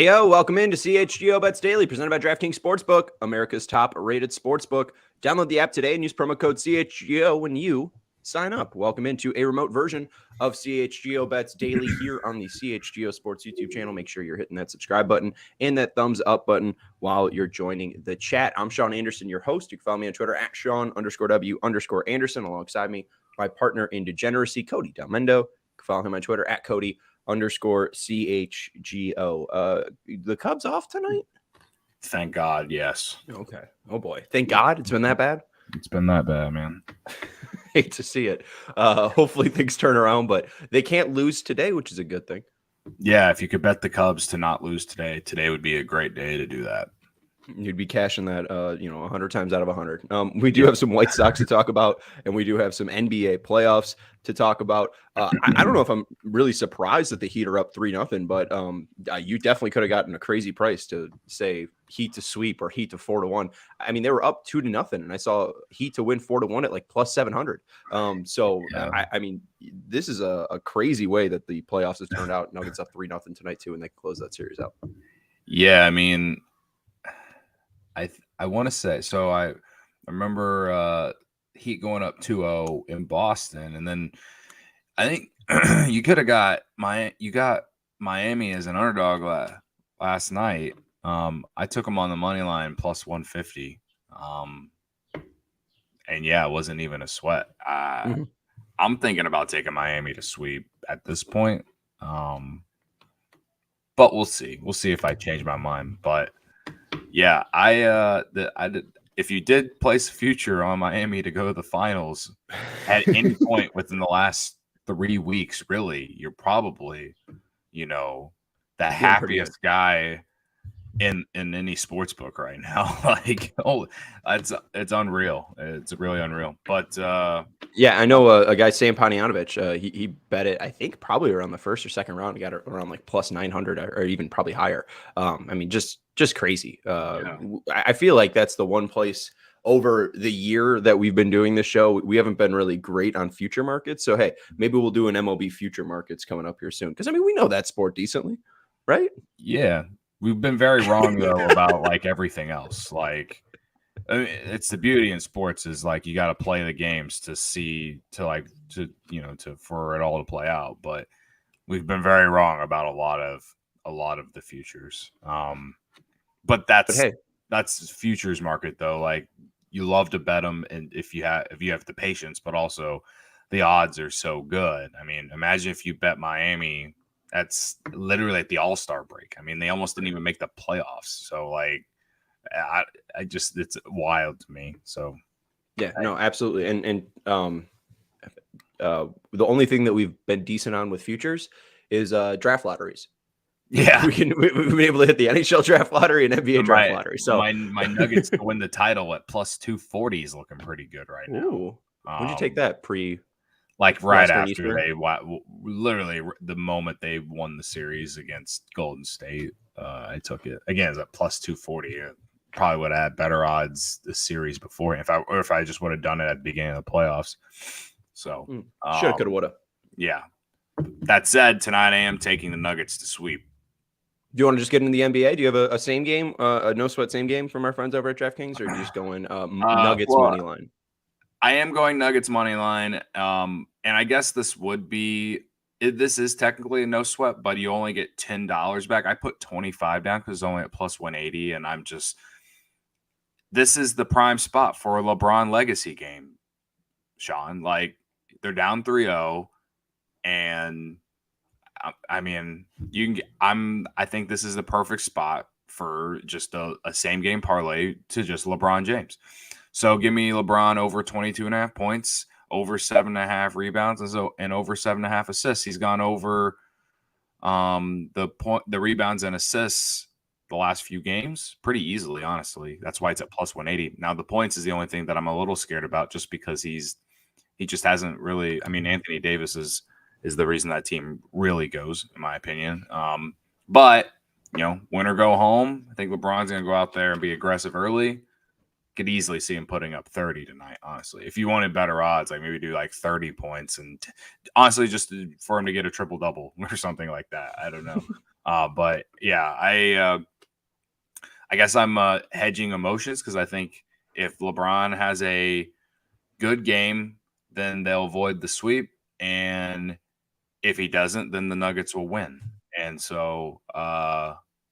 Hey, yo, welcome into CHGO Bets Daily, presented by DraftKings Sportsbook, America's top-rated sportsbook. Download the app today and use promo code CHGO when you sign up. Welcome into a remote version of CHGO Bets Daily here on the CHGO Sports YouTube channel. Make sure you're hitting that subscribe button and that thumbs up button while you're joining the chat. I'm Sean Anderson, your host. You can follow me on Twitter at Sean_W_Anderson. Alongside me, my partner in degeneracy, Cody Delmendo. You can follow him on Twitter at Cody_CHGO. The Cubs off tonight? Thank God, yes. Okay. Oh boy. Thank God it's been that bad. It's been that bad, man. Hate to see it. Hopefully things turn around, but they can't lose today, which is a good thing. Yeah, if you could bet the Cubs to not lose today would be a great day to do that. You'd be cashing that, 100 times out of 100. We do have some White Sox to talk about, and we do have some NBA playoffs to talk about. I don't know if I'm really surprised that the Heat are up 3-0, but you definitely could have gotten a crazy price to say Heat to sweep or Heat to 4-1. I mean, they were up 2-0, and I saw Heat to win 4-1 at like plus 700. Yeah. I mean, this is a crazy way that the playoffs has turned out. Nuggets up 3-0 tonight too, and they can close that series out. Yeah, I mean, I want to say, so I remember Heat going up 2-0 in Boston, and then I think you could have got Miami as an underdog last night. I took them on the money line plus 150. And yeah, it wasn't even a sweat. I'm thinking about taking Miami to sweep at this point. But we'll see. We'll see if I change my mind. But yeah, I did. If you did place a future on Miami to go to the finals at any point within the last 3 weeks, really, you're probably, the happiest guy in any sports book right now. Like, it's unreal. It's really unreal. But yeah, I know a guy, Sam Panianovich, he bet it, I think probably around the first or second round. He got it around like plus 900 or even probably higher. I mean, just crazy. I feel like that's the one place over the year that we've been doing this show, we haven't been really great on future markets. So, hey, maybe we'll do an MLB future markets coming up here soon. Because, I mean, we know that sport decently, right? Yeah. We've been very wrong, though, about, like, everything else. Like, I mean, it's the beauty in sports is, like, you got to play the games to for it all to play out. But we've been very wrong about a lot of the futures. But that's futures market, though. Like, you love to bet them, and if you have the patience, but also the odds are so good. I mean, imagine if you bet Miami. That's literally at the All-Star break. I mean, they almost didn't even make the playoffs. So, like, it's wild to me. So, yeah, no, absolutely. And the only thing that we've been decent on with futures is draft lotteries. Yeah, we've been able to hit the NHL draft lottery and NBA draft lottery. So my Nuggets to win the title at plus 240 is looking pretty good right now. Ooh, would you take that like right after literally the moment they won the series against Golden State, I took it. Again, it's at plus 240. Probably would have had better odds the series before if I just would have done it at the beginning of the playoffs. So shoulda, coulda, woulda. Yeah. That said, tonight I am taking the Nuggets to sweep. Do you want to just get into the NBA? Do you have a same game, a no sweat same game from our friends over at DraftKings, or are you just going Nuggets money line? I am going Nuggets money line, and I guess this is technically a no sweat, but you only get $10 back. I put 25 down because it's only at plus 180, and this is the prime spot for a LeBron legacy game, Sean. Like, they're down 3-0, and I mean, I think this is the perfect spot for just a same game parlay to just LeBron James. So give me LeBron over 22.5 points, over 7.5 rebounds, and over 7.5 assists. He's gone over the rebounds and assists the last few games pretty easily, honestly. That's why it's at plus 180. Now the points is the only thing that I'm a little scared about, just because he just hasn't really. I mean, Anthony Davis is the reason that team really goes, in my opinion. But win or go home. I think LeBron's going to go out there and be aggressive early. Could easily see him putting up 30 tonight, honestly. If you wanted better odds, like maybe do like 30 points and honestly just for him to get a triple-double or something like that. I don't know. But yeah, I guess I'm hedging emotions because I think if LeBron has a good game, then they'll avoid the sweep, and if he doesn't, then the Nuggets will win. And so,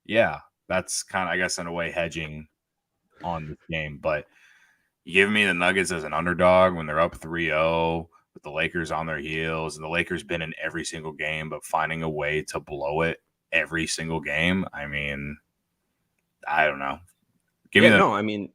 yeah, that's kind of, I guess, in a way, hedging on this game. But you give me the Nuggets as an underdog when they're up 3-0 with the Lakers on their heels, and the Lakers been in every single game, but finding a way to blow it every single game. I mean, I don't know. Give me Yeah, the no, I mean,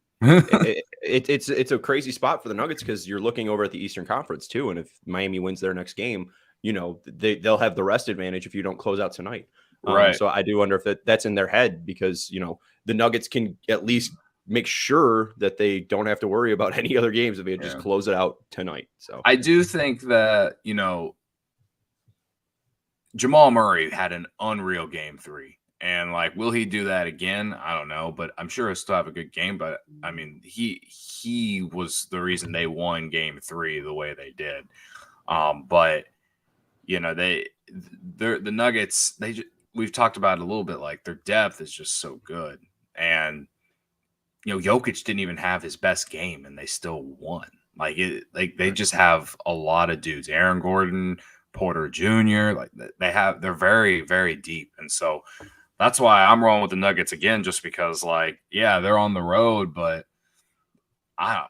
it's a crazy spot for the Nuggets because you're looking over at the Eastern Conference too, and if Miami wins their next game, they'll have the rest advantage if you don't close out tonight. right. So I do wonder if that's in their head because the Nuggets can at least make sure that they don't have to worry about any other games if they just close it out tonight. So I do think that Jamal Murray had an unreal game 3. And like, will he do that again? I don't know, but I'm sure he'll still have a good game. But I mean, he was the reason they won game 3 the way they did. But the Nuggets, we've talked about it a little bit, like their depth is just so good. And Jokic didn't even have his best game and they still won. They just have a lot of dudes. Aaron Gordon, Porter Jr., they're very, very deep. And so that's why I'm rolling with the Nuggets again, just because they're on the road, but I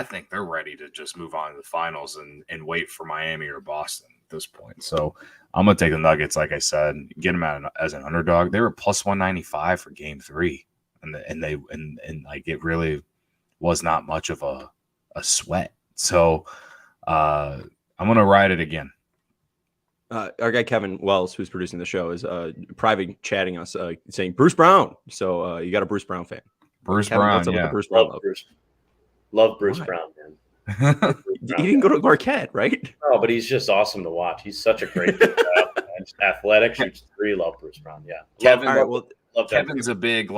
think they're ready to just move on to the finals and wait for Miami or Boston at this point. So I'm gonna take the Nuggets, like I said, get them out as an underdog. They were plus 195 for game 3, and it really was not much of a sweat. So I'm gonna ride it again. Our guy Kevin Wells, who's producing the show, is private chatting us, saying Bruce Brown. So you got a Bruce Brown fan. Bruce Kevin, Brown, what's up with the Bruce Brown love? Love Bruce Brown, man. He didn't go to Marquette, right? No, but he's just awesome to watch. He's such a great athletic, shoots 3. Love Bruce Brown. Yeah. Kevin's a big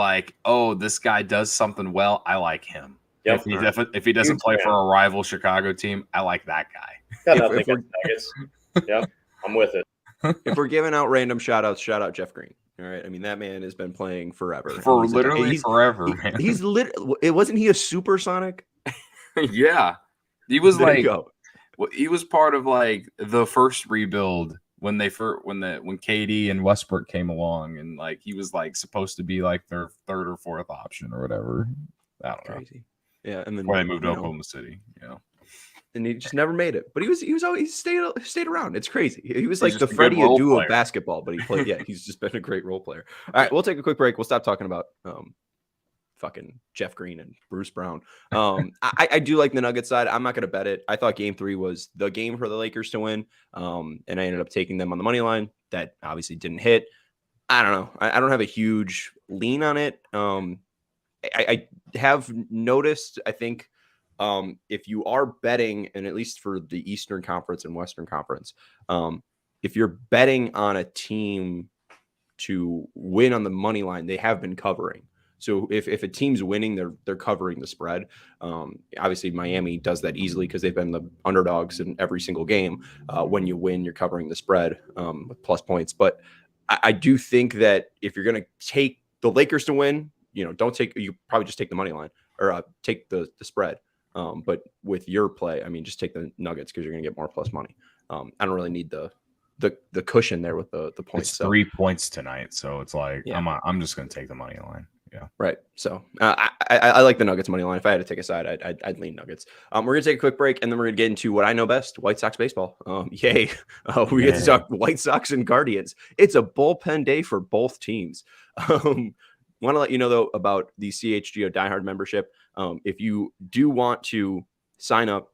this guy does something well. I like him. Yep. If he doesn't play for a rival Chicago team, I like that guy. Got nothing against Nuggets. Yep, I'm with it. If we're giving out random shout outs, shout out Jeff Green. All right. I mean, that man has been playing forever. For literally forever, man. He's wasn't he a supersonic? Yeah. He was he was part of the first rebuild when KD and Westbrook came along, and he was supposed to be their third or fourth option or whatever. I don't know. Crazy. Yeah, and then they moved to Oklahoma City. And he just never made it. But he always stayed around. It's crazy. He was like the Freddie Adu of basketball, but he played. Yeah, he's just been a great role player. All right, we'll take a quick break. We'll stop talking about fucking Jeff Green and Bruce Brown. I do like the Nuggets side. I'm not going to bet it. I thought game 3 was the game for the Lakers to win. And I ended up taking them on the money line. That obviously didn't hit. I don't know. I don't have a huge lean on it. I have noticed, I think, if you are betting, and at least for the Eastern Conference and Western Conference, if you're betting on a team to win on the money line, they have been covering. So if a team's winning, they're covering the spread. Obviously, Miami does that easily because they've been the underdogs in every single game. When you win, you're covering the spread with plus points. But I do think that if you're going to take the Lakers to win, you probably just take the money line or take the spread. But with your play, I mean, just take the Nuggets because you're going to get more plus money. I don't really need the cushion there with the points. It's 3 points tonight, so it's I'm just going to take the money line. Yeah, right. So I like the Nuggets money line. If I had to take a side, I'd lean Nuggets. We're gonna take a quick break, and then we're gonna get into what I know best: White Sox baseball. Yay! We get to talk White Sox and Guardians. It's a bullpen day for both teams. Want to let you know though about the CHGO Diehard membership. If you do want to sign up,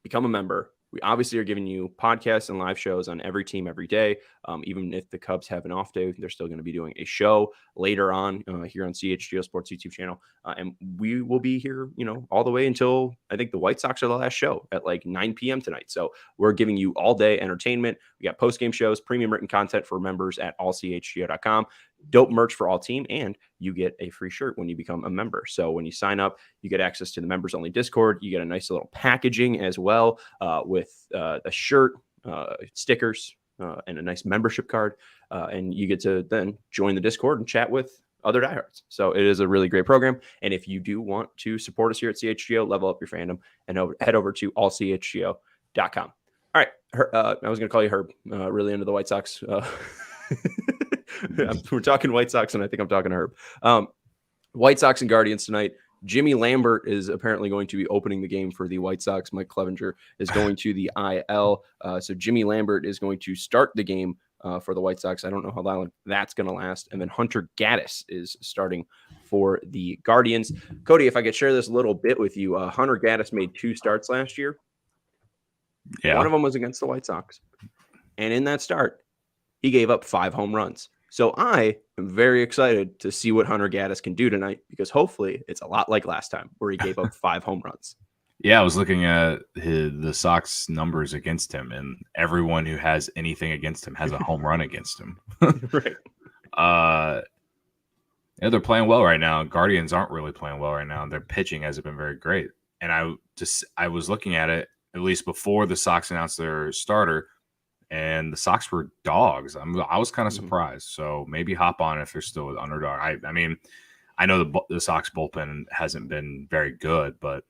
become a member. We obviously are giving you podcasts and live shows on every team every day. Even if the Cubs have an off day, they're still going to be doing a show later on here on CHGO Sports YouTube channel. And we will be here, all the way until I think the White Sox are the last show at 9 p.m. tonight. So we're giving you all day entertainment. We got post-game shows, premium written content for members at allchgo.com. Dope merch for all team, and you get a free shirt when you become a member. So when you sign up, you get access to the members only Discord. You get a nice little packaging as well with a shirt, stickers, and a nice membership card. And you get to then join the Discord and chat with other diehards. So it is a really great program. And if you do want to support us here at CHGO, level up your fandom, and head over to allchgo.com. All right. I was going to call you Herb, really into the White Sox. We're talking White Sox, and I think I'm talking to Herb. White Sox and Guardians tonight. Jimmy Lambert is apparently going to be opening the game for the White Sox. Mike Clevenger is going to the IL. So Jimmy Lambert is going to start the game for the White Sox. I don't know how long that's going to last. And then Hunter Gaddis is starting for the Guardians. Cody, if I could share this little bit with you, Hunter Gaddis made 2 starts last year. Yeah. One of them was against the White Sox. And in that start, he gave up 5 home runs. So I am very excited to see what Hunter Gaddis can do tonight, because hopefully it's a lot like last time where he gave up 5 home runs. Yeah, I was looking at the Sox numbers against him, and everyone who has anything against him has a home run against him. Right. Yeah, they're playing well right now. Guardians aren't really playing well right now. Their pitching hasn't been very great. And I was looking at it, at least before the Sox announced their starter, and the Sox were dogs. I was kind of surprised. So maybe hop on if they're still an underdog. I mean, I know the Sox bullpen hasn't been very good, but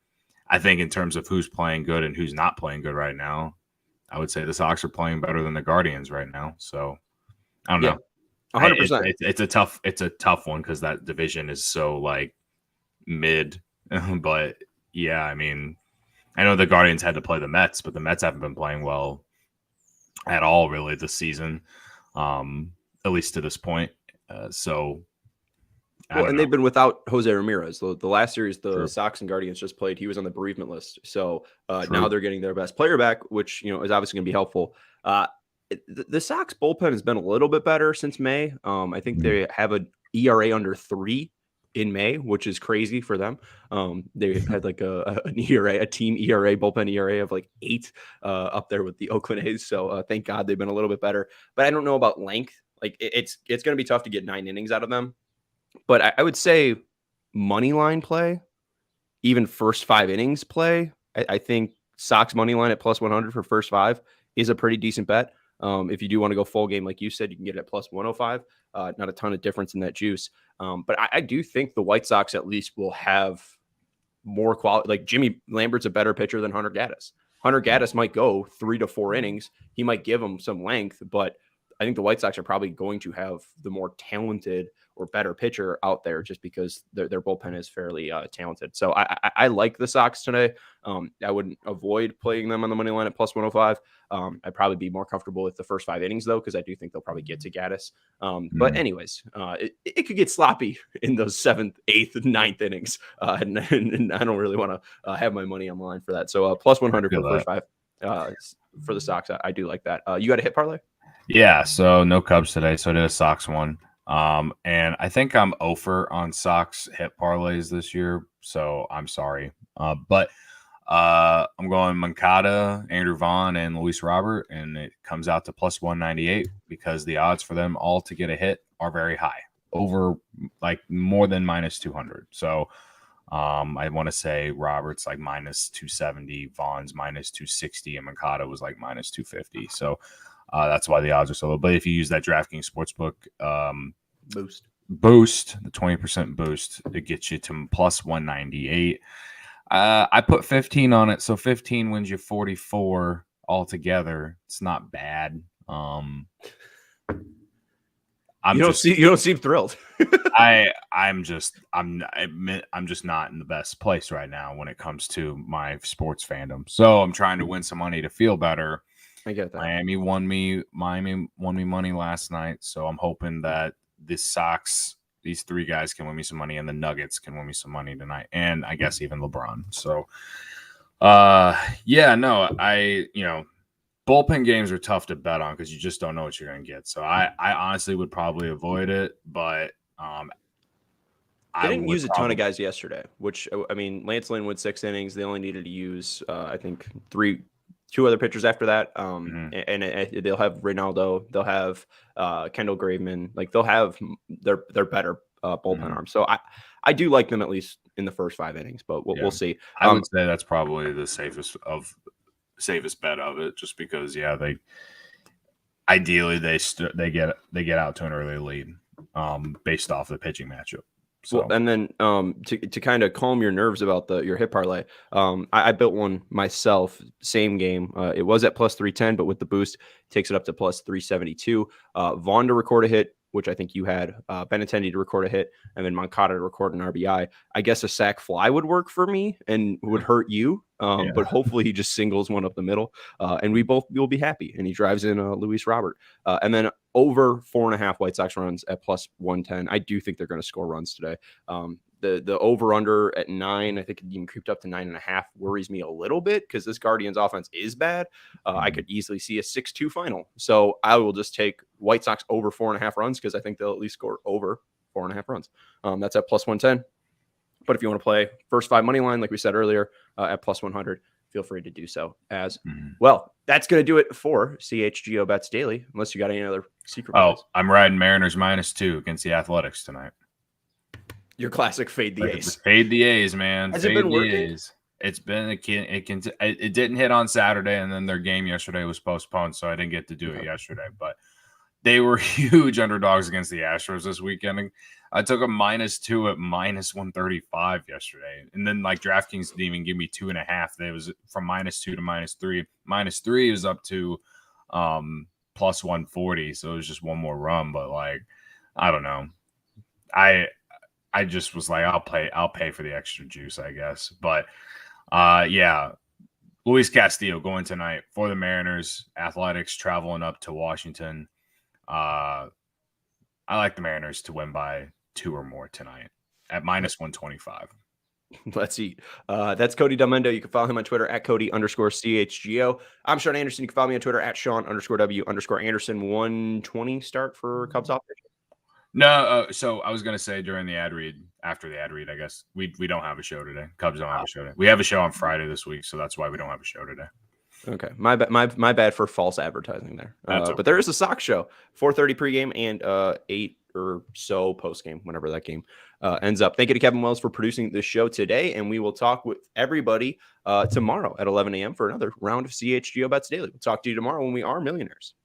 I think in terms of who's playing good and who's not playing good right now, I would say the Sox are playing better than the Guardians right now. So I don't know. 100%. It's a tough one because that division is so like mid. But yeah, I mean, I know the Guardians had to play the Mets, but the Mets haven't been playing well at all really this season, at least to this point. And they've been without Jose Ramirez. The last series the True. Sox and Guardians just played, he was on the bereavement list. So now they're getting their best player back, which is obviously going to be helpful. The Sox bullpen has been a little bit better since May. I think they have an ERA under 3 in May, which is crazy for them. They had like an ERA, a team ERA, bullpen ERA of like 8 up there with the Oakland A's. So thank God they've been a little bit better. But I don't know about length. Like it's going to be tough to get 9 innings out of them. But I would say money line play, even first 5 innings play. I think Sox money line at plus 100 for first 5 is a pretty decent bet. If you do want to go full game, like you said, you can get it at plus 105. Not a ton of difference in that juice. But I do think the White Sox at least will have more quality. Like Jimmy Lambert's a better pitcher than Hunter Gaddis. Hunter Gaddis might go 3 to 4 innings. He might give them some length, but I think the White Sox are probably going to have the more talented or better pitcher out there just because their bullpen is fairly talented. So I like the Sox today. I wouldn't avoid playing them on the money line at plus 105. I'd probably be more comfortable with the first 5 innings, though, because I do think they'll probably get to Gaddis. But anyways, it could get sloppy in those 7th, 8th, 9th innings. And I don't really want to have my money on the line for that. So plus 100 for the first 5 for the Sox. I do like that. You got a hit parlay? Yeah, so no Cubs today, so I did a Sox one. And I think I'm 0 on Sox hit parlays this year, so I'm sorry. But I'm going Moncada, Andrew Vaughn, and Luis Robert, and it comes out to plus 198 because the odds for them all to get a hit are very high, over like more than minus 200. So I want to say Robert's like minus 270, Vaughn's minus 260, and Moncada was like minus 250. So that's why the odds are so low. But if you use that DraftKings Sportsbook boost, the 20% boost, it gets you to plus 198. I put 15 on it, so 15 wins you 44 altogether. It's not bad. You don't seem thrilled. I'm just not in the best place right now when it comes to my sports fandom. So I'm trying to win some money to feel better. I get that. Miami won me money last night, so I'm hoping that these 3 guys can win me some money, and the Nuggets can win me some money tonight, and I guess even LeBron. So, bullpen games are tough to bet on because you just don't know what you're going to get. So I honestly would probably avoid it, but they didn't use a ton of guys yesterday, which, I mean, Lance Lynn went 6 innings. They only needed to use, I think, 2 other pitchers after that. And they'll have Reynaldo, they'll have Kendall Graveman, like they'll have their better bullpen arms. So I do like them at least in the first 5 innings, but we'll see. I would say that's probably the safest bet of it, just because ideally they get out to an early lead, based off the pitching matchup. So. Well, and then to kind of calm your nerves about your hit parlay, I built one myself, same game. It was at plus 310, but with the boost, takes it up to plus 372. Vaughn to record a hit, which I think you had, Benintendi to record a hit, and then Moncada to record an RBI. I guess a sac fly would work for me and would hurt you, but hopefully he just singles one up the middle, and we both will be happy. And he drives in Luis Robert, and then over 4.5 White Sox runs at plus 110. I do think they're going to score runs today. The over under at 9, I think it even creeped up to 9.5, worries me a little bit because this Guardians offense is bad. I could easily see a 6-2 final. So I will just take White Sox over 4.5 runs because I think they'll at least score over 4.5 runs. That's at plus 110. But if you want to play first 5 money line, like we said earlier, at plus 100, feel free to do so as well. That's going to do it for CHGO Bets Daily, unless you got any other secret plays. I'm riding Mariners -2 against the Athletics tonight. Your classic fade the A's. Fade the A's, man. Has it been working? A's. It's been it didn't hit on Saturday, and then their game yesterday was postponed, so I didn't get to do it yesterday. But they were huge underdogs against the Astros this weekend. I took a -2 at -135 yesterday, and then like DraftKings didn't even give me 2.5. It was from -2 to -3. -3 is up to plus 140, so it was just one more run. But like, I don't know. I just was like, I'll pay for the extra juice, I guess. But yeah, Luis Castillo going tonight for the Mariners. Athletics traveling up to Washington. I like the Mariners to win by 2 or more tonight at -125. Let's eat. That's Cody Delmendo. You can follow him on Twitter at Cody_CHGO. I'm Sean Anderson. You can follow me on Twitter at Sean_W_Anderson. 120 start for Cubs off. No, so I was gonna say during the ad read, after the ad read, I guess we don't have a show today. Cubs don't have a show today. We have a show on Friday this week, so that's why we don't have a show today. Okay, my bad for false advertising there. Okay. But there is a Sox show, 4:30 pregame and 8 or so postgame, whenever that game ends up. Thank you to Kevin Wells for producing this show today, and we will talk with everybody tomorrow at 11 a.m. for another round of CHGO Bets Daily. We'll talk to you tomorrow when we are millionaires.